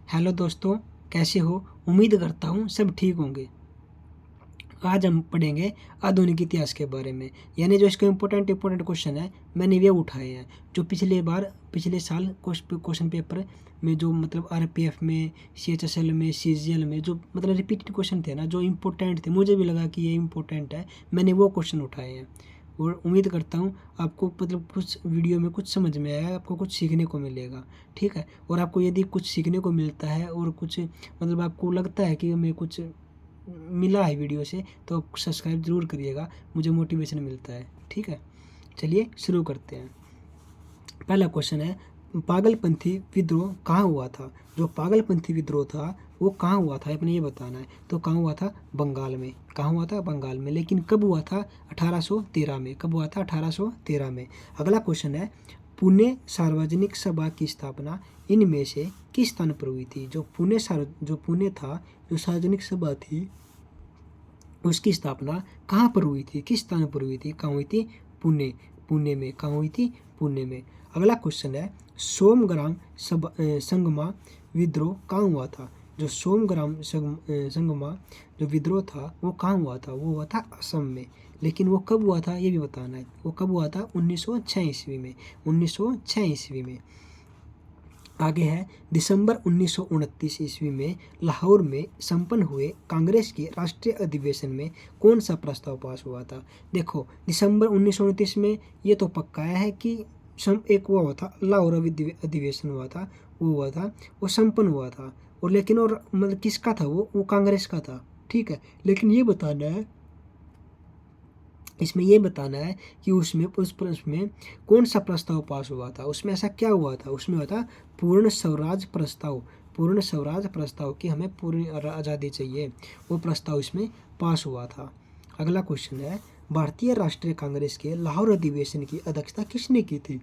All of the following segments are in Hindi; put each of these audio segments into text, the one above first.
हेलो दोस्तों, कैसे हो? उम्मीद करता हूँ सब ठीक होंगे। आज हम पढ़ेंगे आधुनिक इतिहास के बारे में, यानी जो इसके इम्पोर्टेंट क्वेश्चन है मैंने वे उठाए हैं जो पिछले साल क्वेश्चन पेपर में जो मतलब आरपीएफ में, सीएचएसएल में, सीजीएल में जो मतलब रिपीटेड क्वेश्चन थे ना, जो इम्पोर्टेंट थे, मुझे भी लगा कि ये इम्पोर्टेंट है, मैंने वो क्वेश्चन उठाए हैं। और उम्मीद करता हूँ आपको मतलब कुछ वीडियो में कुछ समझ में आया, आपको कुछ सीखने को मिलेगा। ठीक है, और आपको यदि कुछ सीखने को मिलता है और कुछ मतलब आपको लगता है कि हमें कुछ मिला है वीडियो से, तो आप सब्सक्राइब ज़रूर करिएगा, मुझे मोटिवेशन मिलता है। ठीक है, चलिए शुरू करते हैं। पहला क्वेश्चन है, पागलपंथी विद्रोह कहाँ हुआ था? जो पागलपंथी विद्रोह था वो कहाँ हुआ था, अपने ये बताना है। तो कहाँ हुआ था? बंगाल में। कहाँ हुआ था? बंगाल में। लेकिन कब हुआ था? 1813 में। कब हुआ था? 1813 में। अगला क्वेश्चन है, पुणे सार्वजनिक सभा की स्थापना इनमें से किस स्थान पर हुई थी? जो पुणे था, जो सार्वजनिक सभा थी, उसकी स्थापना कहाँ पर हुई थी? किस स्थान पर हुई थी? कहाँ हुई थी? पुणे। पुणे में। कहाँ हुई थी? पुणे में। अगला क्वेश्चन है, सोमग्राम संगमा विद्रोह कहाँ हुआ था? जो संगमा जो विद्रोह था वो कहाँ हुआ था? वो हुआ था असम में। लेकिन वो कब हुआ था ये भी बताना है। वो कब हुआ था? 1906 ईस्वी में। 1906 ईस्वी में। आगे है, दिसंबर 1929 ईस्वी में लाहौर में संपन्न हुए कांग्रेस के राष्ट्रीय अधिवेशन में कौन सा प्रस्ताव पास हुआ था? देखो, दिसंबर 1929 में ये तो पक्का है कि एक हुआ था लाहौर अधिवेशन हुआ था, वो हुआ था, वो संपन्न हुआ था। और लेकिन और मतलब किसका था? वो कांग्रेस का था। ठीक है, लेकिन ये बताना है, इसमें ये बताना है कि उसमें कौन सा प्रस्ताव पास हुआ था, उसमें ऐसा क्या हुआ था? उसमें हुआ था पूर्ण स्वराज प्रस्ताव। पूर्ण स्वराज प्रस्ताव की हमें पूरी आज़ादी चाहिए, वो प्रस्ताव इसमें पास हुआ था। अगला क्वेश्चन है, भारतीय राष्ट्रीय कांग्रेस के लाहौर अधिवेशन की अध्यक्षता किसने की थी?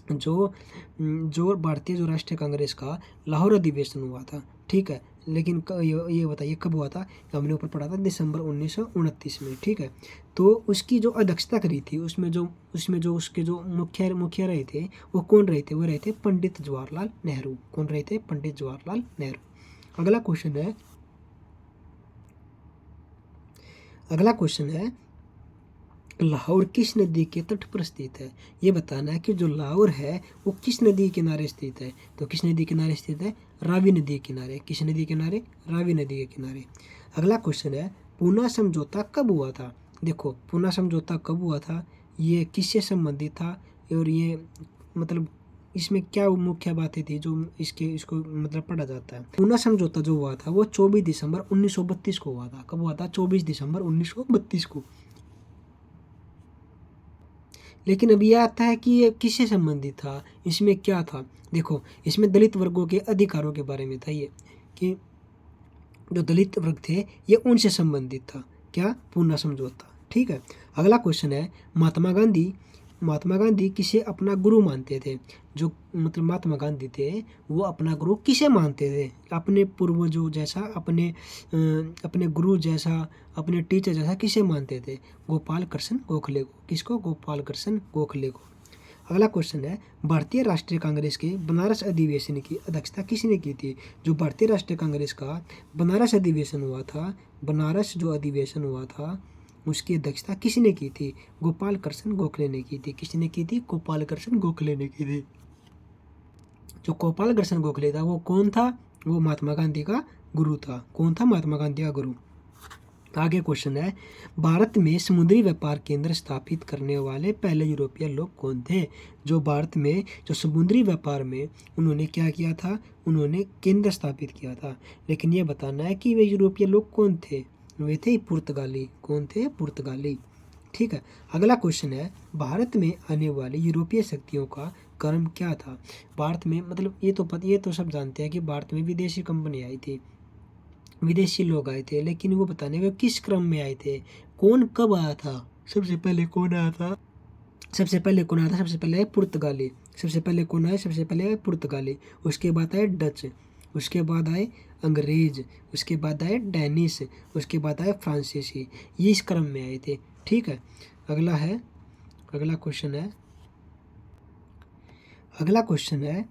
जो जो भारतीय जो राष्ट्रीय कांग्रेस का लाहौर अधिवेशन हुआ था, ठीक है, लेकिन ये बताइए कब हुआ था? हमने ऊपर पढ़ा था दिसंबर 1929 में। ठीक है, तो उसकी जो अध्यक्षता करी थी, उसमें जो उसके जो मुखिया रहे थे, वो कौन रहे थे? वो रहे थे पंडित जवाहरलाल नेहरू। कौन रहे थे? पंडित जवाहरलाल नेहरू। अगला क्वेश्चन है, लाहौर किस नदी के तट पर स्थित है? ये बताना है कि जो लाहौर है वो किस नदी के किनारे स्थित है। तो किस नदी के किनारे स्थित है? रावी नदी के किनारे। किस नदी के किनारे? रावी नदी के किनारे। अगला क्वेश्चन है, पूना समझौता कब हुआ था? देखो, पूना समझौता कब हुआ था, ये किससे संबंधित था, और ये मतलब इसमें क्या मुख्य बातें थी जो इसको मतलब पढ़ा जाता है। पूना समझौता जो हुआ था वो 24 दिसंबर 1932 को हुआ था। कब हुआ था? 24 दिसंबर 1932 को। लेकिन अब यह आता है कि ये किससे संबंधित था, इसमें क्या था? देखो, इसमें दलित वर्गों के अधिकारों के बारे में था, ये कि जो दलित वर्ग थे ये उनसे संबंधित था। क्या? पूना समझौता। ठीक है, अगला क्वेश्चन है, महात्मा गांधी किसे अपना गुरु मानते थे? जो मतलब महात्मा गांधी थे वो अपना गुरु किसे मानते थे? अपने पूर्वजों जैसा, अपने गुरु जैसा, अपने टीचर जैसा किसे मानते थे? गोपाल कृष्ण गोखले को। किसको? गोपाल कृष्ण गोखले को। अगला क्वेश्चन है, भारतीय राष्ट्रीय कांग्रेस के बनारस अधिवेशन की अध्यक्षता किसने की थी? जो भारतीय राष्ट्रीय कांग्रेस का बनारस अधिवेशन हुआ था, बनारस जो अधिवेशन हुआ था उसकी अध्यक्षता किसने की थी? गोपाल कृष्ण गोखले ने की थी। किसने की थी? गोपाल कृष्ण गोखले ने की थी। जो गोपाल कृष्ण गोखले था वो कौन था? वो महात्मा गांधी का गुरु था। कौन था? महात्मा गांधी का गुरु। आगे क्वेश्चन है, भारत में समुद्री व्यापार केंद्र स्थापित करने वाले पहले यूरोपीय लोग कौन थे? जो भारत में जो समुद्री व्यापार में उन्होंने क्या किया था? उन्होंने केंद्र स्थापित किया था। लेकिन ये बताना है कि वे यूरोपीय लोग कौन थे? वे थे पुर्तगाली। कौन थे? पुर्तगाली। ठीक है, अगला क्वेश्चन है, भारत में आने वाली यूरोपीय शक्तियों का क्रम क्या था? भारत में मतलब ये तो सब जानते हैं कि भारत में विदेशी कंपनी आई थी, विदेशी लोग आए थे, लेकिन वो बताने में किस क्रम में आए थे, कौन कब आया था? सबसे पहले कौन आया था? सबसे पहले कौन आया था? सबसे पहले पुर्तगाली। सबसे पहले कौन आए? सबसे पहले पुर्तगाली। उसके बाद आए डच, उसके बाद आए अंग्रेज, उसके बाद आए डैनिश, उसके बाद आए फ्रांसीसी। ये इस क्रम में आए थे। ठीक है, अगला क्वेश्चन है,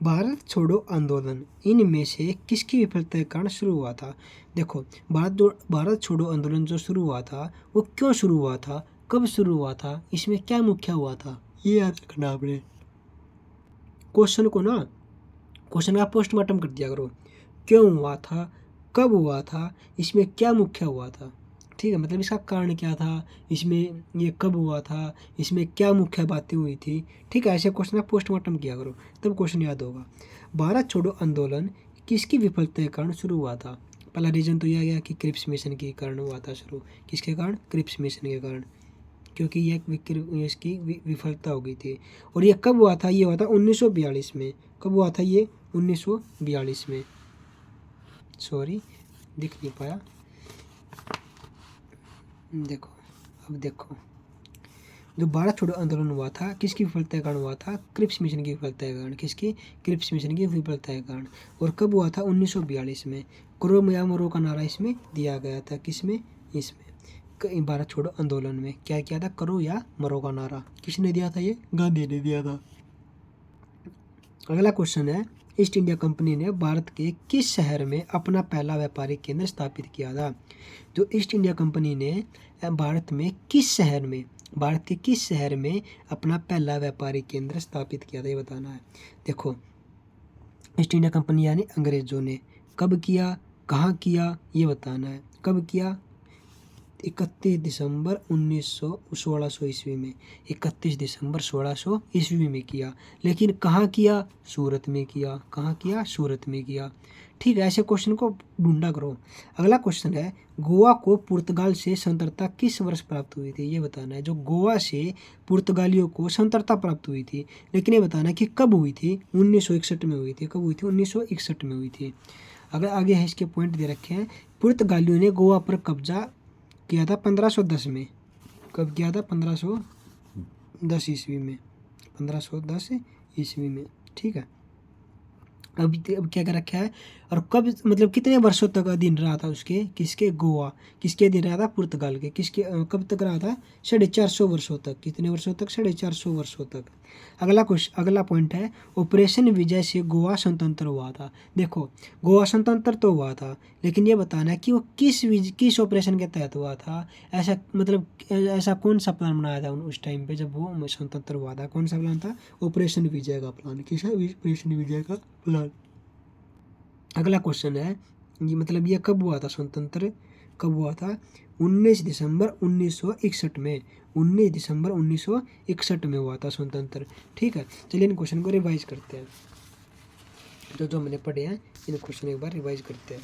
भारत छोड़ो आंदोलन इनमें से किसकी विफलता के कारण शुरू हुआ था? देखो, भारत छोड़ो आंदोलन जो शुरू हुआ था वो क्यों शुरू हुआ था, कब शुरू हुआ था, इसमें क्या मुख्य हुआ था, ये याद रखना आपने। क्वेश्चन का पोस्टमार्टम कर दिया करो। क्यों हुआ था, कब हुआ था, इसमें क्या मुख्य हुआ था। ठीक है, मतलब इसका कारण क्या था, इसमें ये कब हुआ था, इसमें क्या मुख्य बातें हुई थी। ठीक है, ऐसे क्वेश्चन का पोस्टमार्टम किया करो, तब क्वेश्चन याद होगा। भारत छोड़ो आंदोलन किसकी विफलता के कारण शुरू हुआ था? पहला रीजन तो यह गया कि क्रिप्स मिशन के कारण हुआ था शुरू। किसके कारण? क्रिप्स मिशन के कारण, क्योंकि ये इसकी विफलता हो गई थी। और ये कब हुआ था? ये हुआ था 1942 में। कब हुआ था ये? 1942 में। सॉरी, दिख नहीं पाया। देखो, अब देखो, जो भारत छोड़ो आंदोलन हुआ था किसकी विफलता के कारण हुआ था? क्रिप्स मिशन की विफलता के कारण। किसकी? क्रिप्स मिशन की विफलता के कारण। और कब हुआ था? 1942 में। करो या मरो का नारा इसमें दिया गया था। किसमें? इसमें भारत छोड़ो आंदोलन में क्या किया था? करो या मरो का नारा किसने दिया था? ये गांधी ने दिया था। अगला क्वेश्चन है, ईस्ट इंडिया कंपनी ने भारत के किस शहर में अपना पहला व्यापारिक केंद्र स्थापित किया था? जो ईस्ट इंडिया कंपनी ने भारत में किस शहर में, भारत के किस शहर में अपना पहला व्यापारिक केंद्र स्थापित किया था, ये बताना है। देखो, ईस्ट इंडिया कंपनी यानी अंग्रेजों ने कब किया, कहाँ किया, ये बताना है। कब किया? 31 दिसंबर 1600 ईस्वी में। 31 दिसंबर 1600 ईस्वी में किया। लेकिन कहाँ किया? सूरत में किया। कहाँ किया? सूरत में किया। ठीक है, ऐसे क्वेश्चन को ढूंढा करो। अगला क्वेश्चन है, गोवा को पुर्तगाल से स्वतंत्रता किस वर्ष प्राप्त हुई थी, ये बताना है। जो गोवा से पुर्तगालियों को स्वतंत्रता प्राप्त हुई थी, लेकिन ये बताना है कि कब हुई थी? 1961 में हुई थी। कब हुई थी? 1961 में हुई थी। अगर आगे है इसके पॉइंट दे रखे हैं। पुर्तगालियों ने गोवा पर कब्जा किया था 1510 में। कब किया था? 1510 ईस्वी में। 1510 ईस्वी में। ठीक है, अब क्या कर रखा है, और कब, मतलब कितने वर्षों तक अधीन रहा था उसके, किसके? गोवा किसके अधीन रहा था? पुर्तगाल के। किसके कब तक रहा था? 450 वर्षों तक। कितने वर्षों तक? 450 वर्षों तक। अगला पॉइंट है, ऑपरेशन विजय से गोवा स्वतंत्र हुआ था। देखो, गोवा स्वतंत्र तो हुआ था, लेकिन ये बताना है कि वो किस ऑपरेशन के तहत हुआ था। ऐसा मतलब ऐसा कौन सा प्लान बनाया था उस टाइम पे जब वो स्वतंत्र हुआ था? कौन सा प्लान था? ऑपरेशन विजय का प्लान। किस है? ऑपरेशन विजय का प्लान। अगला क्वेश्चन है, ये मतलब ये कब हुआ था स्वतंत्र? कब हुआ था? 19 दिसंबर 1961 में। 19 दिसंबर 1961 में हुआ था स्वतंत्र। ठीक है, चलिए इन क्वेश्चन को रिवाइज करते हैं। जो हमने पढ़े हैं इन क्वेश्चन एक बार रिवाइज करते हैं।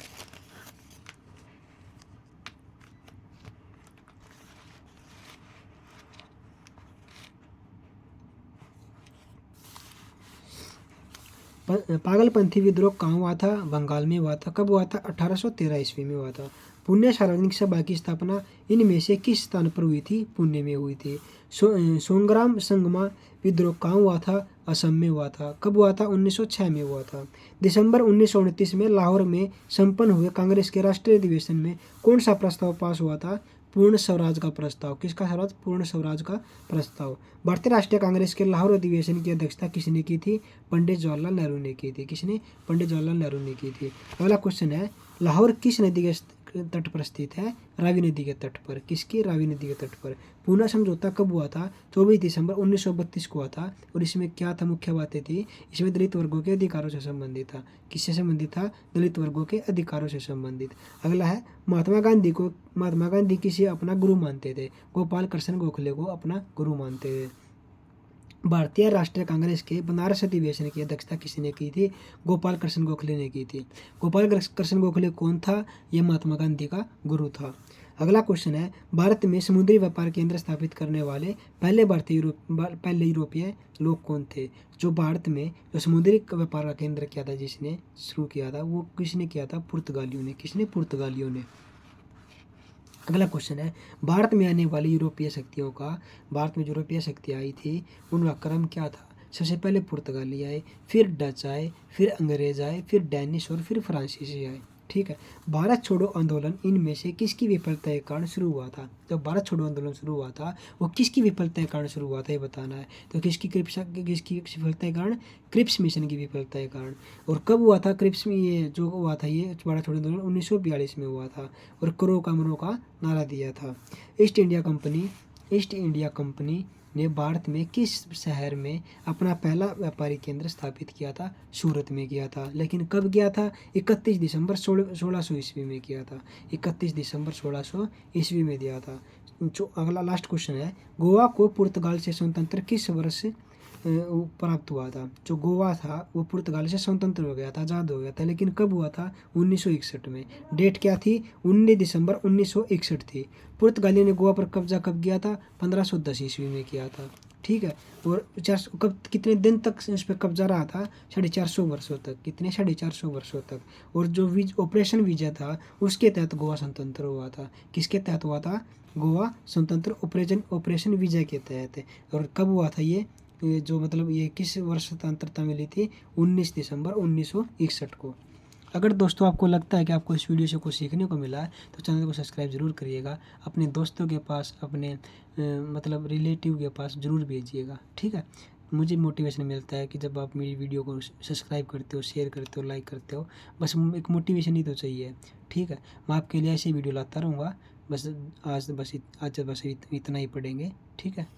पागलपंथी विद्रोह कहाँ हुआ था? बंगाल में हुआ था। कब हुआ था? 1813 ईस्वी में हुआ था। पुण्य सार्वजनिक सभा की स्थापना इनमें से किस स्थान पर हुई थी? पुणे में हुई थी। सोंग्राम संगमा विद्रोह कहाँ हुआ था? असम में हुआ था। कब हुआ था? 1906 में हुआ था। दिसंबर 1929 में लाहौर में संपन्न हुए कांग्रेस के राष्ट्रीय अधिवेशन में कौन सा प्रस्ताव पास हुआ था? पूर्ण स्वराज का प्रस्ताव। किसका स्वराज? पूर्ण स्वराज का प्रस्ताव। भारतीय राष्ट्रीय कांग्रेस के लाहौर अधिवेशन की अध्यक्षता किसने की थी? पंडित जवाहरलाल नेहरू ने की थी। किसने? पंडित जवाहरलाल नेहरू ने की थी। अगला क्वेश्चन है, लाहौर किस नदी के तट पर स्थित है? रावी नदी के तट पर। किसकी? रावी नदी के तट पर। पूना समझौता कब हुआ था? 24 दिसंबर 1932 को हुआ था। और इसमें क्या था? मुख्य बातें थी इसमें दलित वर्गों के अधिकारों से संबंधित था। किससे संबंधित था? दलित वर्गों के अधिकारों से संबंधित। अगला है, महात्मा गांधी किसे अपना गुरु मानते थे? गोपाल कृष्ण गोखले को अपना गुरु मानते थे। भारतीय राष्ट्रीय कांग्रेस के बनारस अधिवेशन की अध्यक्षता किसने की थी? गोपाल कृष्ण गोखले ने की थी। गोपाल कृष्ण गोखले कौन था? यह महात्मा गांधी का गुरु था। अगला क्वेश्चन है, भारत में समुद्री व्यापार केंद्र स्थापित करने वाले पहले यूरोपीय लोग कौन थे? जो भारत में जो समुद्री व्यापार का केंद्र किया था, जिसने शुरू किया था, वो किसने किया था? पुर्तगालियों ने। किसने? पुर्तगालियों ने। अगला क्वेश्चन है, भारत में आने वाली यूरोपीय शक्तियों का, भारत में जो यूरोपीय शक्तियाँ आई थी उनका क्रम क्या था? सबसे पहले पुर्तगाली आए, फिर डच आए, फिर अंग्रेज आए, फिर डैनिश और फिर फ्रांसीसी आए। ठीक है। भारत छोड़ो आंदोलन इनमें से किसकी विफलता के कारण शुरू हुआ था? जब भारत छोड़ो आंदोलन शुरू हुआ था वो किसकी विफलता के कारण शुरू हुआ था ये बताना है। तो किसकी विफलता के कारण? क्रिप्स मिशन की विफलता के कारण। और कब हुआ था क्रिप्स में? ये जो हुआ था ये भारत छोड़ो आंदोलन 1942 में हुआ था और करो कमरों का नारा दिया था। ईस्ट इंडिया कंपनी ने भारत में किस शहर में अपना पहला व्यापारी केंद्र स्थापित किया था? सूरत में किया था। लेकिन कब किया था? 31 दिसंबर 1600 ईस्वी में किया था। 31 दिसंबर 1600 ईस्वी में दिया था। जो अगला लास्ट क्वेश्चन है, गोवा को पुर्तगाल से स्वतंत्र किस वर्ष प्राप्त हुआ था? जो गोवा था वो पुर्तगाल से स्वतंत्र हो गया था, आज़ाद हो गया था, लेकिन कब हुआ था? 1961 में। डेट क्या थी? 19 दिसंबर 1961 थी। पुर्तगाली ने गोवा पर कब्जा कब किया था? 1510 ईस्वी में किया था। ठीक है। और कितने दिन तक इस पर कब्जा रहा था? 450 वर्षों तक। कितने? 450 वर्षों तक। और जो ऑपरेशन विजय था उसके तहत गोवा स्वतंत्र हुआ था। किसके तहत हुआ था? गोवा स्वतंत्र ऑपरेशन विजय के तहत। और कब हुआ था ये जो मतलब ये किस वर्ष स्वतंत्रता मिली थी? 19 दिसंबर 1961 को। अगर दोस्तों आपको लगता है कि आपको इस वीडियो से कुछ सीखने को मिला है तो चैनल को सब्सक्राइब जरूर करिएगा, अपने दोस्तों के पास, अपने मतलब रिलेटिव के पास ज़रूर भेजिएगा। ठीक है। मुझे मोटिवेशन मिलता है कि जब आप मेरी वीडियो को सब्सक्राइब करते हो, शेयर करते हो, लाइक करते हो, बस एक मोटिवेशन ही तो चाहिए। ठीक है। मैं आपके लिए ऐसी वीडियो लाता रहूँगा। बस आज इतना ही पढ़ेंगे। ठीक है।